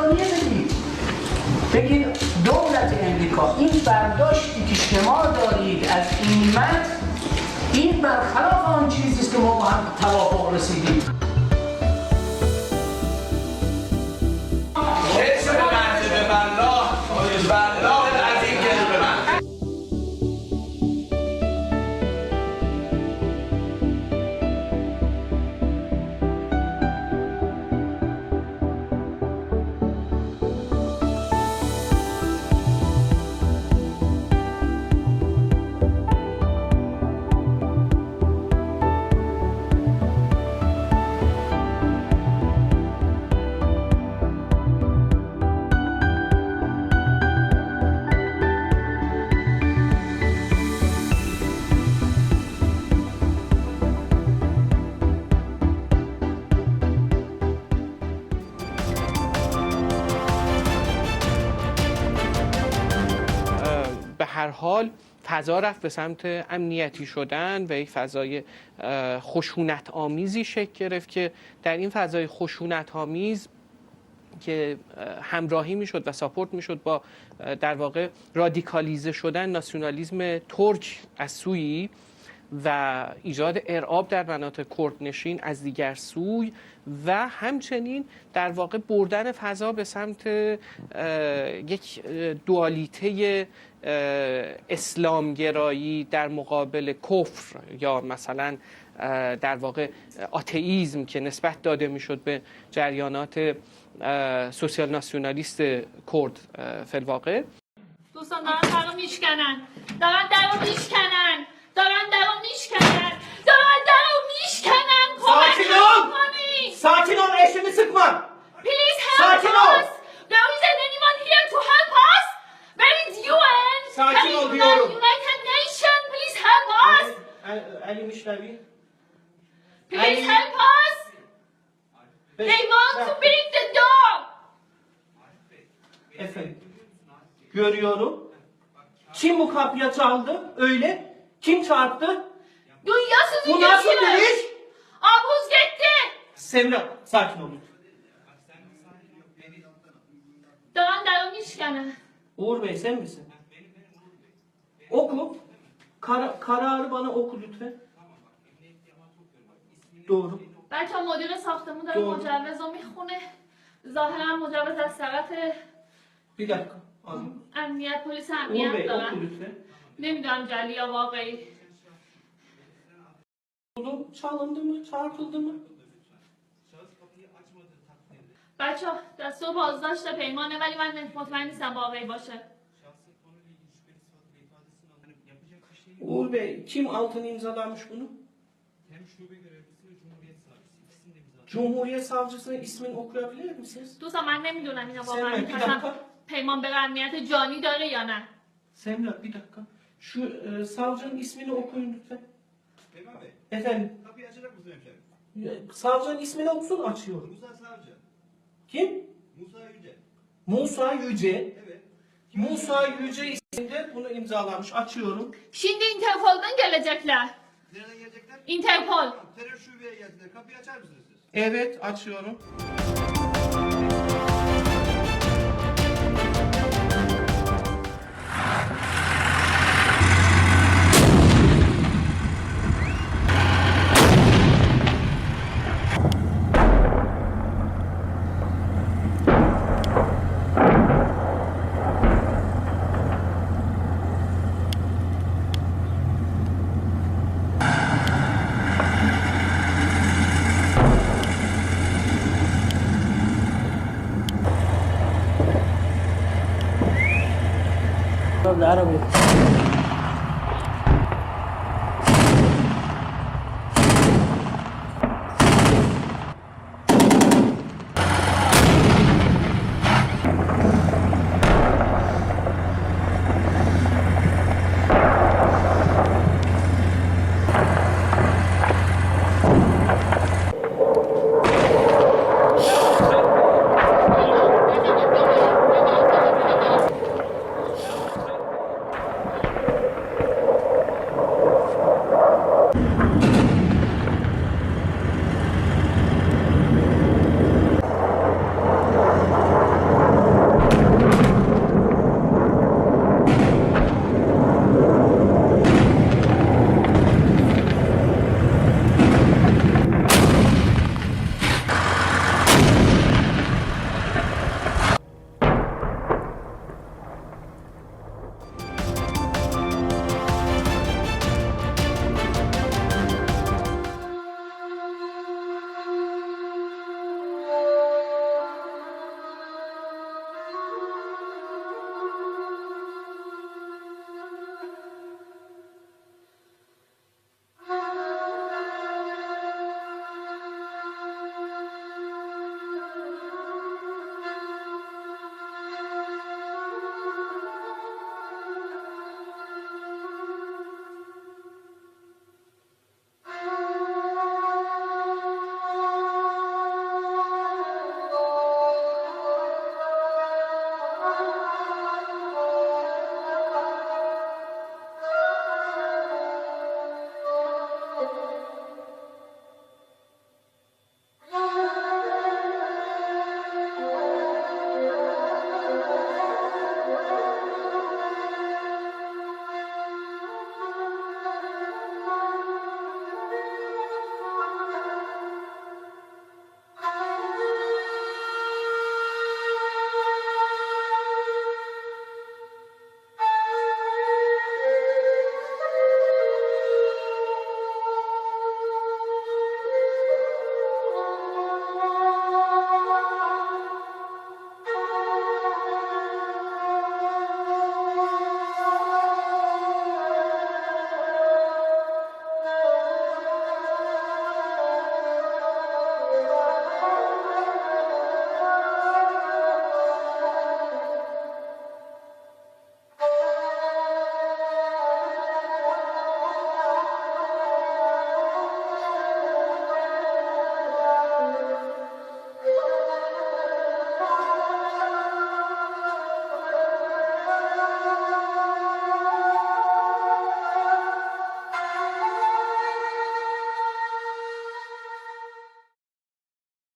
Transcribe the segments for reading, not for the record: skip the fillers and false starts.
نظامیه بدید. بگید دولت امریکا این برداشتی که شما دارید از این متن این برخلاف آن چیزی است که ما با هم توافق رسیدیم. به هر حال فضا رفت به سمت امنیتی شدن و یک فضای خشونت آمیزی شکل گرفت که در این فضای خشونت آمیز که همراهی میشد و ساپورت میشد با در واقع رادیکالیزه شدن ناسیونالیسم ترک از سویی و ایجاد ارعاب در مناطق کردنشین از دیگر سوی و همچنین در واقع بردن فضا به سمت یک دوالیته اسلامگرایی در مقابل کفر یا مثلا در واقع آتئیسم که نسبت داده میشد به جریانات سوسیال ناسیونالیست کرد فی الواقع. دوستان دارن درو میشکنن، دارن درو میشکنن، دارن درو میشکنن، دارن درو میشکنن. ساکن ol! Sakin ol, eşimi sıkma. Please help us. There isn't anyone here to help us. Where is UN? Sakin ol diyorum. United Nations, please help us. Elim işlevi. Please help us. They want to break the door. Efendim, görüyorum. Kim bu kapıya çaldı? Öyle. Kim çarptı? Duyuyorsunuz. Bu nasıl bir iş? Abuz gitti. Semra, sakin ol. Dağın darı mişkanı. Uğur Bey sen misin? Oku. Kararı bana oku lütfen. Doğru. بچه مدیر ساختمون داره مجوز رو میخونه. ظاهرا مجوز از طرف Bir dakika. Anladım. امنیت پلیس Uğur امنیت Bey oku دارن. lütfen. نمیدونم جلی یا واقعی. Çalındı mı? Çarpıldı mı? بچه دستور بازداشت پیمانه ولی من مطمئن نیستم واقعی باشه. Uğur Bey kim altını imzalamış bunu? Cumhuriyet Savcısının ismini okuyabilir misiniz? دوستان من نمیدونم اینا واقعا Semra bir مثلا dakika. پیمان به امنیت جانی داره یا نه. Semra bir dakika. Şu savcının ismini okuyun lütfen. Efendim. Kapıyı açacak mısın hemşerim? Savcının ismini okusun açıyorum. Musa Savcı. Kim? Musa Yüce. Musa Yüce. Evet. Musa Yüce isminde bunu imzalamış. Açıyorum. Şimdi Interpol'dan gelecekler. Nereden gelecekler? Interpol. Terör şubeye geldiler. Kapıyı açar mısınız siz? Evet açıyorum. بالعربي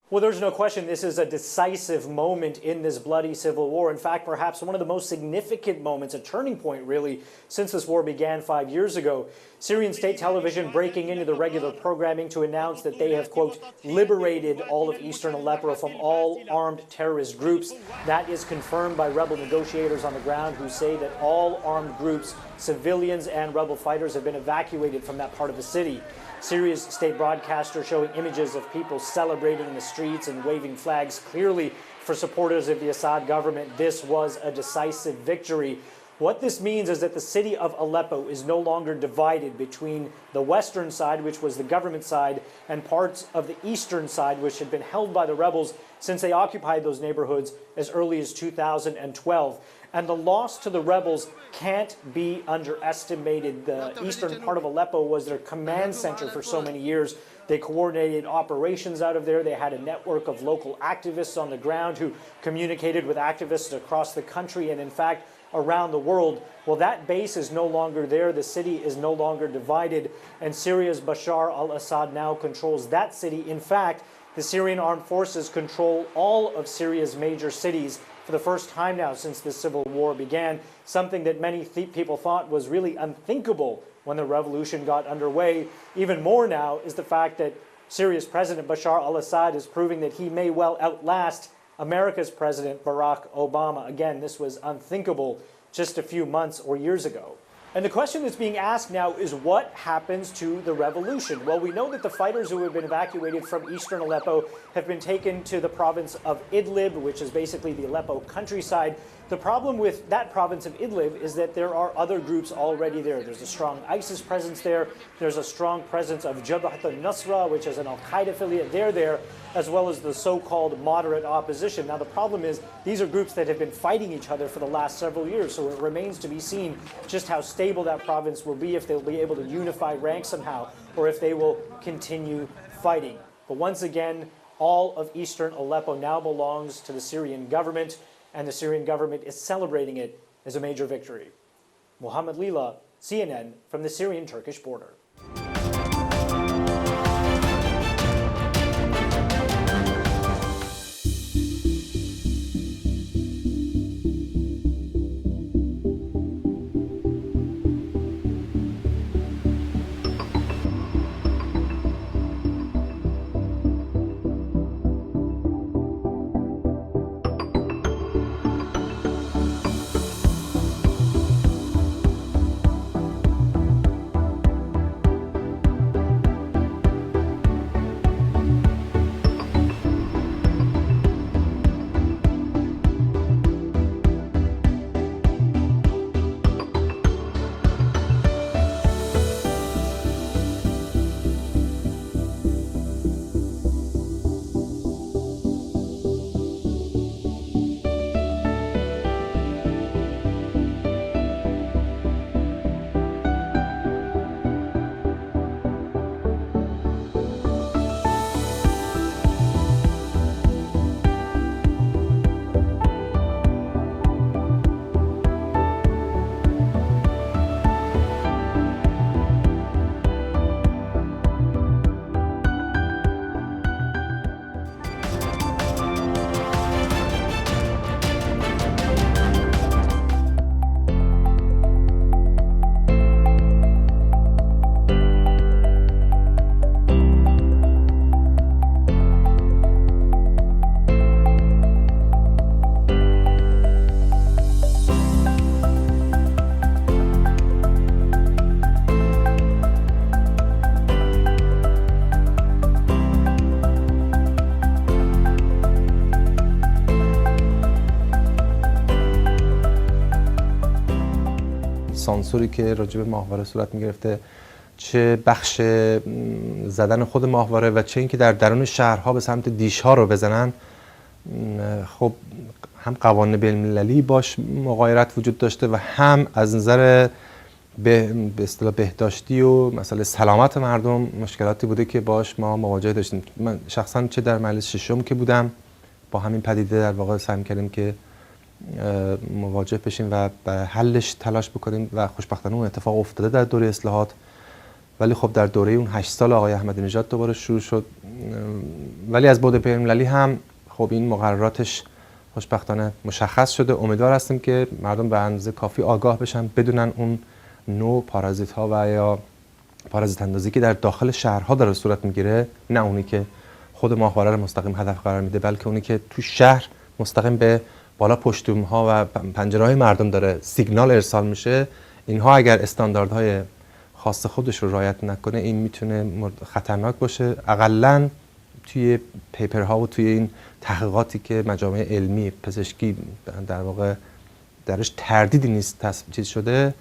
Well, there's no question this is a decisive moment in this bloody civil war. In fact, perhaps one of the most significant moments, a turning point really, since this war began 5 years ago. Syrian state television breaking into the regular programming to announce that they have, quote, liberated all of eastern Aleppo from all armed terrorist groups. That is confirmed by rebel negotiators on the ground who say that all armed groups, civilians and rebel fighters, have been evacuated from that part of the city. Syria's state broadcaster showing images of people celebrating in the streets and waving flags. Clearly, for supporters of the Assad government, this was a decisive victory. What this means is that the city of Aleppo is no longer divided between the western side, which was the government side, and parts of the eastern side, which had been held by the rebels since they occupied those neighborhoods as early as 2012. And the loss to the rebels can't be underestimated. The eastern part of Aleppo was their command center for so many years. They coordinated operations out of there. They had a network of local activists on the ground who communicated with activists across the country and, in fact, around the world. Well, that base is no longer there. The city is no longer divided. And Syria's Bashar al-Assad now controls that city. In fact, the Syrian armed forces control all of Syria's major cities for the first time now since the civil war began, something that many people thought was really unthinkable when the revolution got underway. Even more now is the fact that Syria's President Bashar al-Assad is proving that he may well outlast America's President Barack Obama. Again, this was unthinkable just a few months or years ago. And the question that's being asked now is what happens to the revolution? Well, we know that the fighters who have been evacuated from eastern Aleppo have been taken to the province of Idlib, which is basically the Aleppo countryside. The problem with that province of Idlib is that there are other groups already there. There's a strong ISIS presence there. There's a strong presence of Jabhat al-Nusra, which is an al-Qaeda affiliate. They're there, as well as the so-called moderate opposition. Now, the problem is these are groups that have been fighting each other for the last several years, so it remains to be seen just how stable that province will be, if they'll be able to unify ranks somehow, or if they will continue fighting. But once again, all of eastern Aleppo now belongs to the Syrian government, and the Syrian government is celebrating it as a major victory. Mohammed Lila, CNN, from the Syrian-Turkish border. سانسوری که راجع به ماهواره صورت می‌گرفته، چه بخش زدن خود ماهواره و چه اینکه در درون شهرها به سمت دیش‌ها رو بزنن، خب هم قوانین بین‌المللی باش مغایرت وجود داشته و هم از نظر به اصطلاح بهداشتی و مسئله سلامت مردم مشکلاتی بوده که باش ما مواجه داشتیم. من شخصا چه در مجلس ششم که بودم با همین پدیده در واقع سعی کردیم که مواجه بشیم و به حلش تلاش بکنیم و خوشبختانه اون اتفاق افتاده در دوره اصلاحات ولی خب در دوره اون 8 سال آقای احمدی نژاد دوباره شروع شد. ولی از بعد بین‌المللی هم خب این مقرراتش خوشبختانه مشخص شده. امیدوار هستیم که مردم به اندازه کافی آگاه بشن، بدونن اون نوع پارازیت ها و یا پارازیت اندازی که در داخل شهرها داره صورت میگیره، نه اونی که خود ماهواره رو مستقیم هدف قرار میده، بلکه اونی که تو شهر مستقیم به بالا پشتوم ها و پنجره‌های مردم داره سیگنال ارسال میشه. اینها اگر استانداردهای خاص خودش رو رعایت نکنه، این میتونه خطرناک باشه. اقلاً توی پیپرها و توی این تحقیقاتی که مجامع علمی پزشکی در واقع درش تردیدی نیست چیز شده،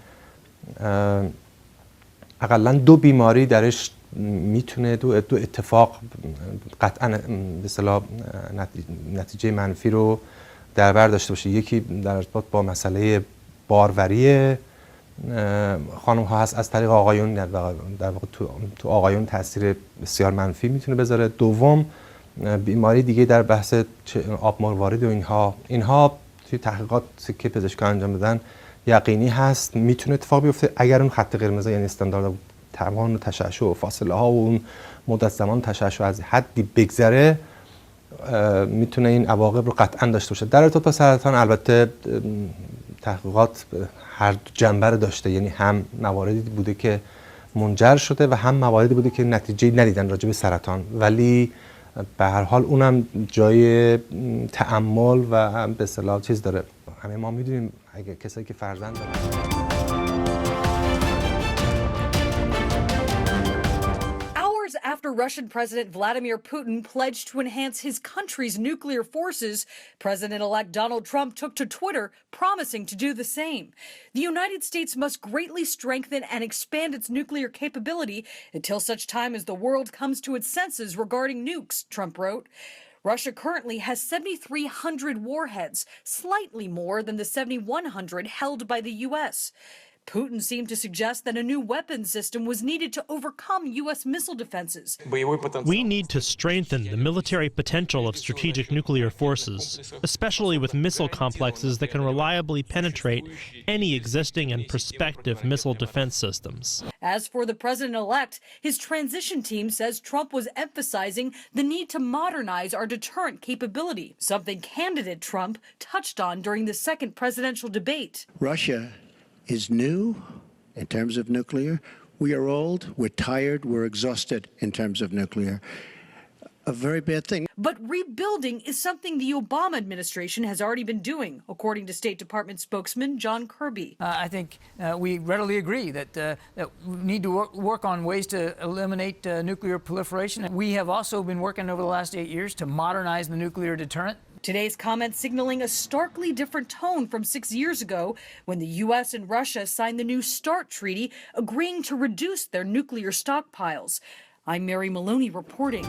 اقلاً 2 بیماری درش میتونه دو اتفاق قطعاً به اصطلاح نتیجه منفی رو در بر داشته باشه. یکی در ارتباط با مسئله باروری خانم ها هست از طریق آقایون، در واقع تو آقایون تاثیر بسیار منفی میتونه بذاره. دوم بیماری دیگه در بحث آب مروارید و اینها توی تحقیقات که پزشکان انجام دادن یقینی هست میتونه اتفاق بیفته اگر اون خط قرمز، یعنی استاندارد توان تشعشع و فاصله ها و اون مدت زمان تشعشع از حدی بگذره، میتونه این عواقب رو قطعا داشته باشه. در ارتباط با سرطان البته تحقیقات هر جنبه رو داشته، یعنی هم مواردی بوده که منجر شده و هم مواردی بوده که نتیجه ندیدن راجع به سرطان، ولی به هر حال اونم جای تأمل و به اصطلاح چیز داره. همه ما میدونیم اگه کسایی که فرزند دارن. After Russian President Vladimir Putin pledged to enhance his country's nuclear forces, President-elect Donald Trump took to Twitter promising to do the same. The United States must greatly strengthen and expand its nuclear capability until such time as the world comes to its senses regarding nukes, Trump wrote. Russia currently has 7,300 warheads, slightly more than the 7,100 held by the U.S. Putin seemed to suggest that a new weapons system was needed to overcome U.S. missile defenses. We need to strengthen the military potential of strategic nuclear forces, especially with missile complexes that can reliably penetrate any existing and prospective missile defense systems. As for the president-elect, his transition team says Trump was emphasizing the need to modernize our deterrent capability, something candidate Trump touched on during the second presidential debate. Russia is new in terms of nuclear. We are old, we're tired, we're exhausted in terms of nuclear. A very bad thing. But rebuilding is something the Obama administration has already been doing, according to State Department spokesman John Kirby. I think we readily agree that we need to work on ways to eliminate nuclear proliferation. We have also been working over the last 8 years to modernize the nuclear deterrent. Today's comment signaling a starkly different tone from 6 years ago when the U.S. and Russia signed the New START treaty, agreeing to reduce their nuclear stockpiles. I'm Mary Maloney reporting.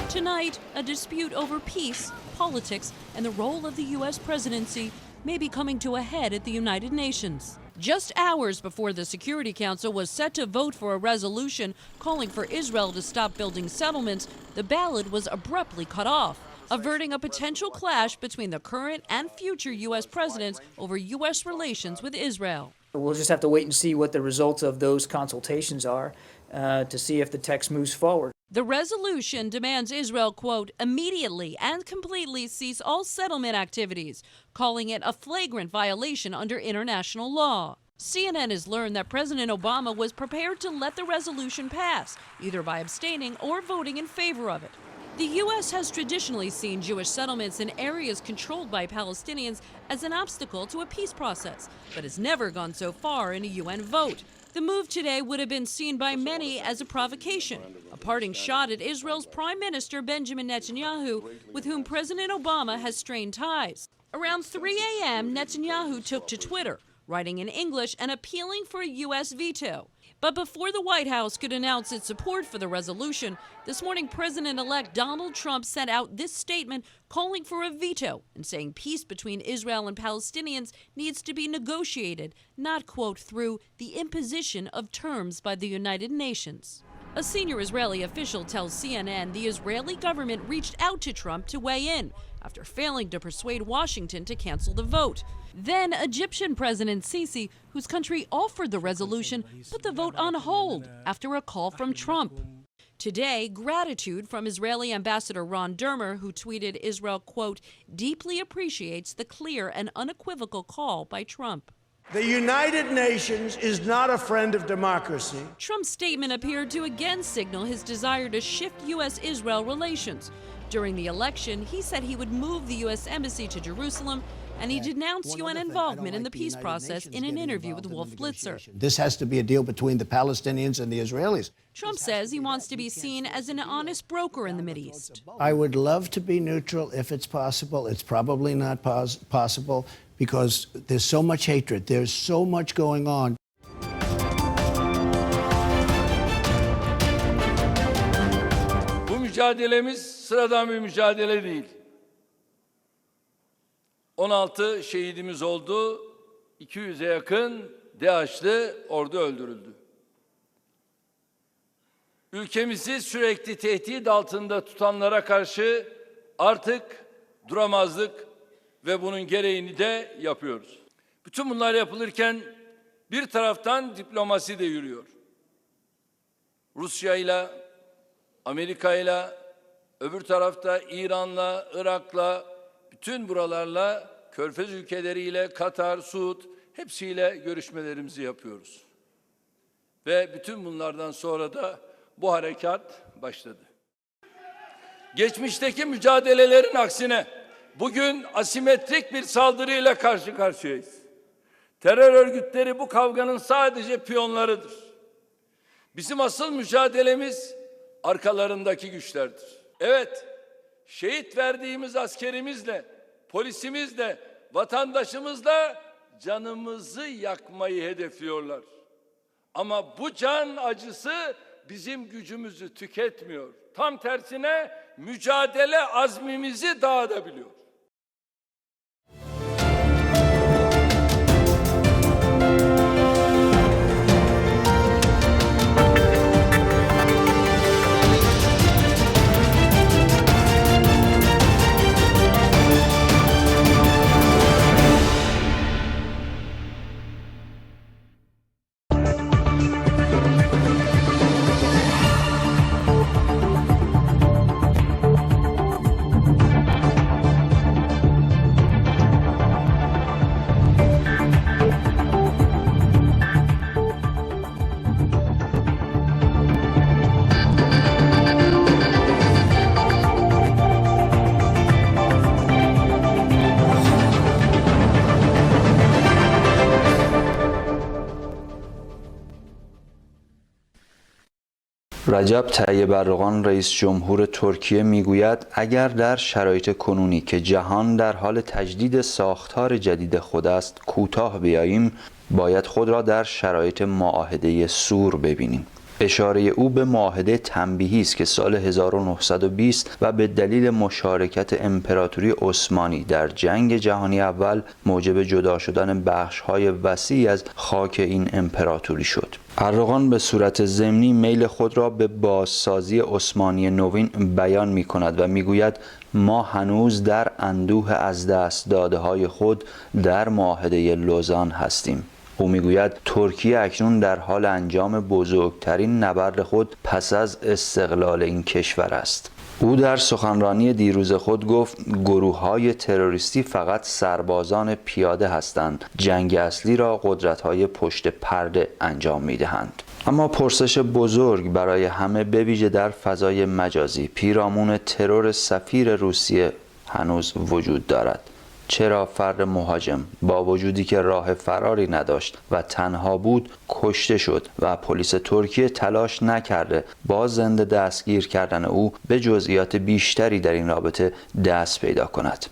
Tonight, a dispute over peace, politics, and the role of the U.S. presidency may be coming to a head at the United Nations. Just hours before the Security Council was set to vote for a resolution calling for Israel to stop building settlements, the ballot was abruptly cut off, averting a potential clash between the current and future U.S. presidents over U.S. relations with Israel. We'll just have to wait and see what the results of those consultations are to see if the text moves forward. The resolution demands Israel, quote, immediately and completely cease all settlement activities, calling it a flagrant violation under international law. CNN has learned that President Obama was prepared to let the resolution pass, either by abstaining or voting in favor of it. The U.S. has traditionally seen Jewish settlements in areas controlled by Palestinians as an obstacle to a peace process, but has never gone so far in a UN vote. The move today would have been seen by many as a provocation, a parting shot at Israel's Prime Minister Benjamin Netanyahu, with whom President Obama has strained ties. Around 3 a.m., Netanyahu took to Twitter, writing in English and appealing for a U.S. veto. But before the White House could announce its support for the resolution, this morning President-elect Donald Trump sent out this statement calling for a veto and saying peace between Israel and Palestinians needs to be negotiated, not, quote, through the imposition of terms by the United Nations. A senior Israeli official tells CNN the Israeli government reached out to Trump to weigh in after failing to persuade Washington to cancel the vote. Then Egyptian President Sisi, whose country offered the resolution, put the vote on hold after a call from Trump. Today, gratitude from Israeli Ambassador Ron Dermer, who tweeted Israel, quote, deeply appreciates the clear and unequivocal call by Trump. The United Nations is not a friend of democracy. Trump's statement appeared to again signal his desire to shift U.S.-Israel relations. During the election, he said he would move the U.S. Embassy to Jerusalem, and he denounced UN involvement in the peace process in an interview with Wolf Blitzer. This has to be a deal between the Palestinians and the Israelis. Trump says he wants to be seen as an honest broker in the Mideast. I would love to be neutral if it's possible. It's probably not possible because there's so much hatred. There's so much going on. Bu mücadelemiz sıradan bir mücadele değil. 16 şehidimiz oldu, 200'e yakın DAEŞ'li ordu öldürüldü. Ülkemizi sürekli tehdit altında tutanlara karşı artık duramazdık ve bunun gereğini de yapıyoruz. Bütün bunlar yapılırken bir taraftan diplomasi de yürüyor. Rusya ile, Amerika ile, öbür tarafta İran'la, Irak'la, bütün buralarla, Körfez ülkeleriyle, Katar, Suud hepsiyle görüşmelerimizi yapıyoruz. Ve bütün bunlardan sonra da bu harekat başladı. Geçmişteki mücadelelerin aksine bugün asimetrik bir saldırıyla karşı karşıyayız. Terör örgütleri bu kavganın sadece piyonlarıdır. Bizim asıl mücadelemiz arkalarındaki güçlerdir. Evet, şehit verdiğimiz askerimizle, polisimizle, vatandaşımızla canımızı yakmayı hedefliyorlar. Ama bu can acısı bizim gücümüzü tüketmiyor. Tam tersine mücadele azmimizi dağıtabiliyor. رجب طیب اردوغان رئیس جمهور ترکیه میگوید اگر در شرایط کنونی که جهان در حال تجدید ساختار جدید خود است کوتاه بیاییم باید خود را در شرایط معاهده سور ببینیم. اشاره او به معاهده تنبیهی است که سال 1920 و به دلیل مشارکت امپراتوری عثمانی در جنگ جهانی اول موجب جدا شدن بخش‌های وسیعی از خاک این امپراتوری شد. اردوغان به صورت ضمنی میل خود را به بازسازی عثمانی نوین بیان می‌کند و می‌گوید ما هنوز در اندوه از دست داده‌های خود در معاهده لوزان هستیم. او میگوید ترکیه اکنون در حال انجام بزرگترین نبرد خود پس از استقلال این کشور است. او در سخنرانی دیروز خود گفت گروه‌های تروریستی فقط سربازان پیاده هستند. جنگ اصلی را قدرت‌های پشت پرده انجام می‌دهند. اما پرسش بزرگ برای همه به ویژه در فضای مجازی پیرامون ترور سفیر روسیه هنوز وجود دارد. چرا فرد مهاجم با وجودی که راه فراری نداشت و تنها بود کشته شد و پلیس ترکیه تلاش نکرده با زنده دستگیر کردن او به جزئیات بیشتری در این رابطه دست پیدا کند؟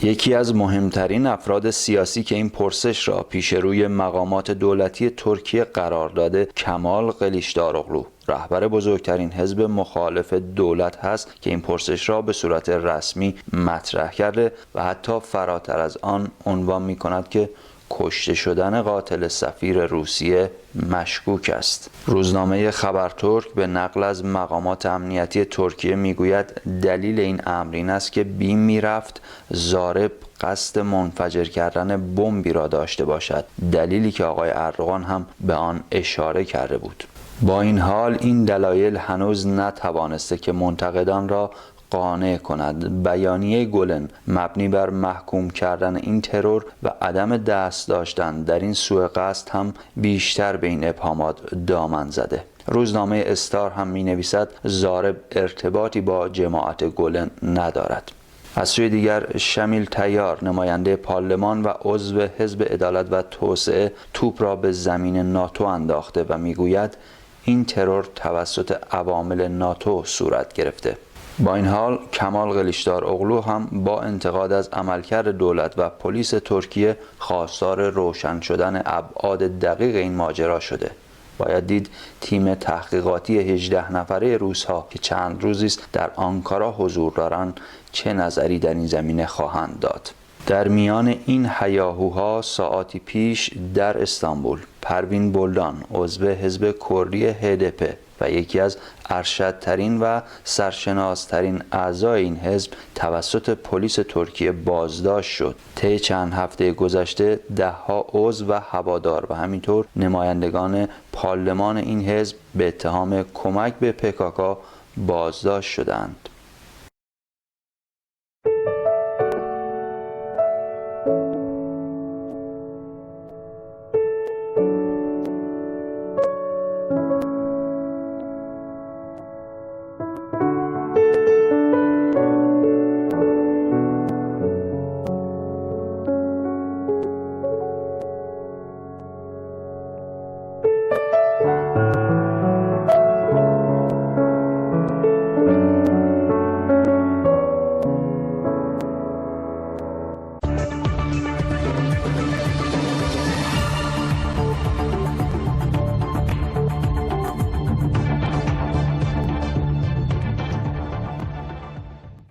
یکی از مهمترین افراد سیاسی که این پرسش را پیش روی مقامات دولتی ترکیه قرار داده کمال قلیچداروغلو رهبر بزرگترین حزب مخالف دولت هست که این پرسش را به صورت رسمی مطرح کرده و حتی فراتر از آن عنوان می کند که کشته شدن قاتل سفیر روسیه مشکوک است. روزنامه خبرترک به نقل از مقامات امنیتی ترکیه میگوید دلیل این امر این است که بیم میرفت ضارب قصد منفجر کردن بمبی را داشته باشد، دلیلی که آقای اردوغان هم به آن اشاره کرده بود. با این حال این دلایل هنوز نتوانسته که منتقدان را قانع کند. بیانیه گلن مبنی بر محکوم کردن این ترور و عدم دست داشتن در این سوء قصد هم بیشتر به این ابهامات دامن زده. روزنامه استار هم می نویسد ضارب ارتباطی با جماعت گلن ندارد. از سوی دیگر شمیل تیار نماینده پارلمان و عضو حزب عدالت و توسعه توپ را به زمین ناتو انداخته و میگوید این ترور توسط عوامل ناتو صورت گرفته. با این حال کمال قلیچدار اغلو هم با انتقاد از عملکرد دولت و پلیس ترکیه خواستار روشن شدن ابعاد دقیق این ماجرا شده. باید دید تیم تحقیقاتی 18 نفره روس‌ها که چند روزی است در آنکارا حضور دارند چه نظری در این زمینه خواهند داد. در میان این هیاهوها ساعاتی پیش در استانبول پروین بولدان عضو حزب کردی HDP و یکی از ارشدترین و سرشناسترین اعضای این حزب توسط پلیس ترکیه بازداشت شد. طی چند هفته گذشته ده‌ها عضو و هوادار و همینطور نمایندگان پارلمان این حزب به اتهام کمک به PKK بازداشت شدند.